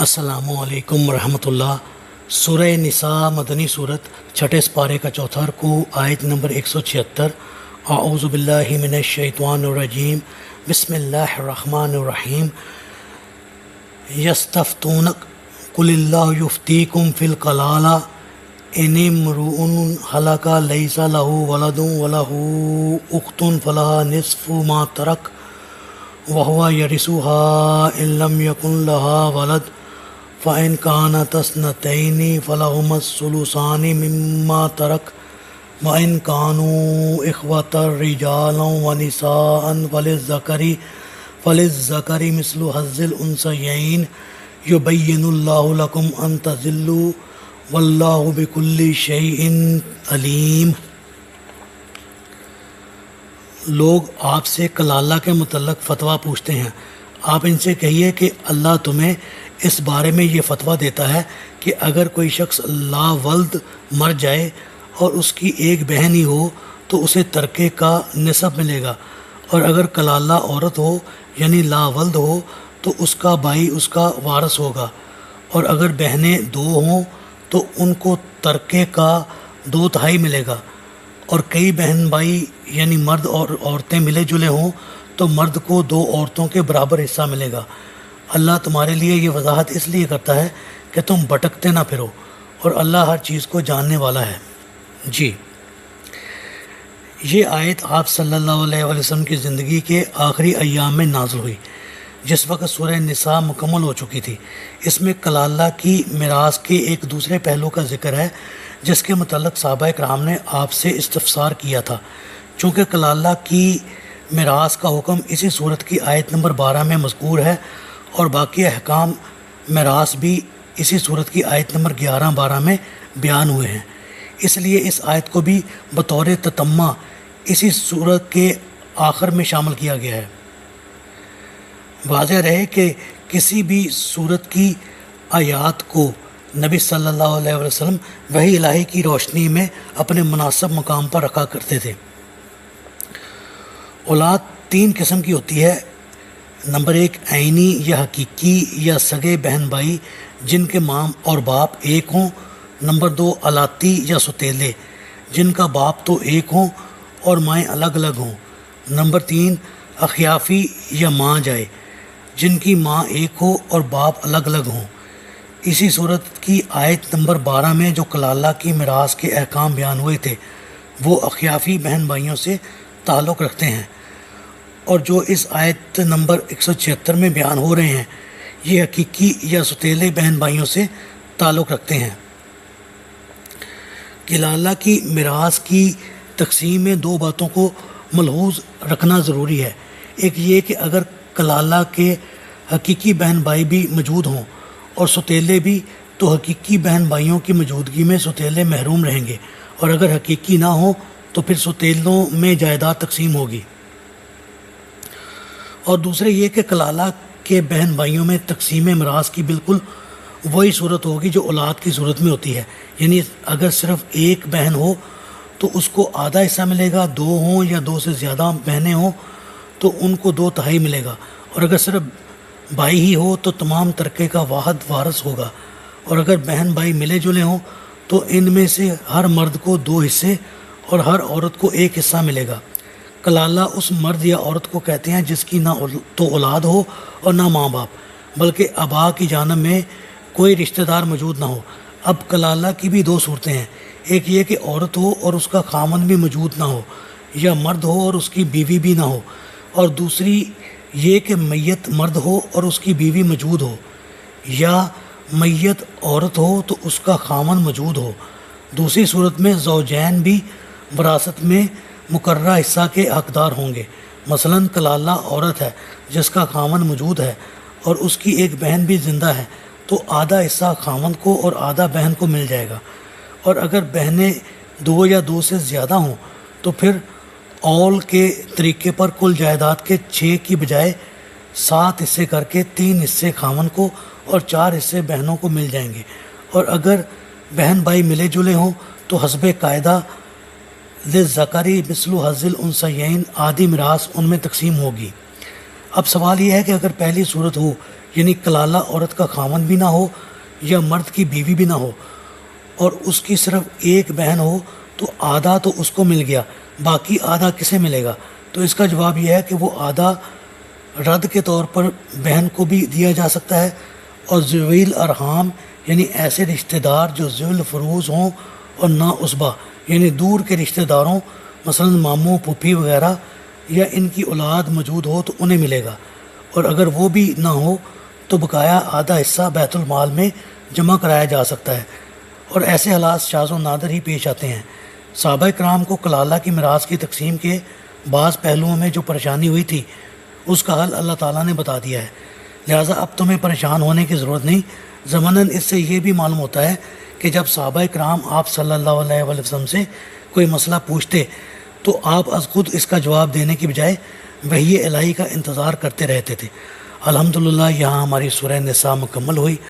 السلام علیکم ورحمۃ اللہ۔ سورہ نساء مدنی صورت، چھٹے سپارے کا چوتھا رکوع، آیت نمبر 176۔ اعوذ باللہ من الشیطان الرجیم، بسم اللہ الرحمن الرحیم۔ یستفتونک قل اللہ یفتیکم فی الکلالہ ان امرؤ ہلک لیس لہ ولد ولہ اخت فلہا نصف ما ترک وہو یرثها ان لم یکن لہا ولد فإن كانت اثنتین فلہما الثلثان مما ترک وإن كانوا إخوة رجالا ونساء فللذکر مثل حظ الأنثیین یبین اللہ لکم ان تضلوا واللہ بکل شیء علیم۔ لوگ آپ سے کلالہ کے متعلق فتویٰ پوچھتے ہیں، آپ ان سے کہیے کہ اللہ تمہیں اس بارے میں یہ فتویٰ دیتا ہے کہ اگر کوئی شخص لا ولد مر جائے اور اس کی ایک بہن ہی ہو تو اسے ترکے کا نصف ملے گا، اور اگر کلالہ عورت ہو یعنی لا ولد ہو تو اس کا بھائی اس کا وارث ہوگا، اور اگر بہنیں دو ہوں تو ان کو ترکے کا 2/3 ملے گا، اور کئی بہن بھائی یعنی مرد اور عورتیں ملے جلے ہوں تو مرد کو 2 عورتوں کے برابر حصہ ملے گا۔ اللہ تمہارے لیے یہ وضاحت اس لیے کرتا ہے کہ تم بھٹکتے نہ پھرو، اور اللہ ہر چیز کو جاننے والا ہے۔ جی، یہ آیت آپ صلی اللہ علیہ وسلم کی زندگی کے آخری ایام میں نازل ہوئی، جس وقت سورہ نساء مکمل ہو چکی تھی۔ اس میں کلالہ کی میراث کے ایک دوسرے پہلو کا ذکر ہے جس کے متعلق صحابہ کرام نے آپ سے استفسار کیا تھا۔ چونکہ کلالہ کی میراث کا حکم اسی صورت کی آیت نمبر 12 میں مذکور ہے، اور باقی احکام میراث بھی اسی صورت کی آیت نمبر 11-12 میں بیان ہوئے ہیں، اس لیے اس آیت کو بھی بطور تتمہ اسی صورت کے آخر میں شامل کیا گیا ہے۔ واضح رہے کہ کسی بھی صورت کی آیات کو نبی صلی اللہ علیہ وسلم وحی الہی کی روشنی میں اپنے مناسب مقام پر رکھا کرتے تھے۔ اولاد 3 قسم کی ہوتی ہے۔ نمبر 1 عینی یا حقیقی یا سگے بہن بھائی جن کے ماں اور باپ ایک ہوں۔ نمبر 2 الاتی یا ستیلے جن کا باپ تو ایک ہوں اور مائیں الگ الگ ہوں۔ نمبر 3 اخیافی یا ماں جائے جن کی ماں ایک ہو اور باپ الگ الگ ہوں۔ اسی صورت کی آیت نمبر 12 میں جو کلالہ کی میراث کے احکام بیان ہوئے تھے وہ اخیافی بہن بھائیوں سے تعلق رکھتے ہیں، اور جو اس آیت نمبر 176 میں بیان ہو رہے ہیں یہ حقیقی یا ستیلے بہن بھائیوں سے تعلق رکھتے ہیں۔ کلالہ کی میراث کی تقسیم میں 2 باتوں کو ملحوظ رکھنا ضروری ہے۔ ایک یہ کہ اگر کلالہ کے حقیقی بہن بھائی بھی موجود ہوں اور ستیلے بھی، تو حقیقی بہن بھائیوں کی موجودگی میں ستیلے محروم رہیں گے، اور اگر حقیقی نہ ہوں تو پھر ستیلوں میں جائیداد تقسیم ہوگی۔ اور دوسرے یہ کہ کلالہ کے بہن بھائیوں میں تقسیم میراث کی بالکل وہی صورت ہوگی جو اولاد کی صورت میں ہوتی ہے، یعنی اگر صرف ایک بہن ہو تو اس کو آدھا حصہ ملے گا، 2 ہوں یا 2 سے زیادہ بہنیں ہوں تو ان کو 2/3 ملے گا، اور اگر صرف بھائی ہی ہو تو تمام ترکے کا واحد وارث ہوگا، اور اگر بہن بھائی ملے جلے ہوں تو ان میں سے ہر مرد کو 2 حصے اور ہر عورت کو 1 حصہ ملے گا۔ کلالہ اس مرد یا عورت کو کہتے ہیں جس کی نہ تو اولاد ہو اور نہ ماں باپ، بلکہ آبا کی جانب میں کوئی رشتہ دار موجود نہ ہو۔ اب کلالہ کی بھی 2 صورتیں ہیں، ایک یہ کہ عورت ہو اور اس کا خامند بھی موجود نہ ہو، یا مرد ہو اور اس کی بیوی بھی نہ ہو، اور دوسری یہ کہ میت مرد ہو اور اس کی بیوی موجود ہو، یا میت عورت ہو تو اس کا خامند موجود ہو۔ دوسری صورت میں زوجین بھی وراثت میں مقررہ حصہ کے حقدار ہوں گے۔ مثلا کلالہ عورت ہے جس کا خامند موجود ہے اور اس کی ایک بہن بھی زندہ ہے، تو آدھا حصہ خامند کو اور آدھا بہن کو مل جائے گا، اور اگر بہنیں 2 یا 2 سے زیادہ ہوں تو پھر اول کے طریقے پر کل جائیداد کے 6 کی بجائے 7 حصے کر کے 3 حصے خامند کو اور 4 حصے بہنوں کو مل جائیں گے، اور اگر بہن بھائی ملے جلے ہوں تو حسب قاعدہ للذکری مثل حظ الانثیین آدھی میراث ان میں تقسیم ہوگی۔ اب سوال یہ ہے کہ اگر پہلی صورت ہو یعنی کلالہ عورت کا خامن بھی نہ ہو یا مرد کی بیوی بھی نہ ہو، اور اس کی صرف ایک بہن ہو تو آدھا تو اس کو مل گیا، باقی آدھا کسے ملے گا؟ تو اس کا جواب یہ ہے کہ وہ آدھا رد کے طور پر بہن کو بھی دیا جا سکتا ہے، اور ذوی الارحام یعنی ایسے رشتہ دار جو ذوی الفروض ہوں اور نا عصبہ یعنی دور کے رشتہ داروں، مثلا ماموں پھوپھی وغیرہ، یا ان کی اولاد موجود ہو تو انہیں ملے گا، اور اگر وہ بھی نہ ہو تو بقایا آدھا حصہ بیت المال میں جمع کرایا جا سکتا ہے، اور ایسے حالات شاذ و نادر ہی پیش آتے ہیں۔ صحابہ کرام کو کلالہ کی میراث کی تقسیم کے بعض پہلوؤں میں جو پریشانی ہوئی تھی اس کا حل اللہ تعالیٰ نے بتا دیا ہے، لہٰذا اب تمہیں پریشان ہونے کی ضرورت نہیں۔ ضمناً اس سے یہ بھی معلوم ہوتا ہے کہ جب صحابہ کرام آپ صلی اللہ علیہ وآلہ وسلم سے کوئی مسئلہ پوچھتے تو آپ از خود اس کا جواب دینے کی بجائے وحی الہی کا انتظار کرتے رہتے تھے۔ الحمدللہ یہاں ہماری سورہ نساء مکمل ہوئی۔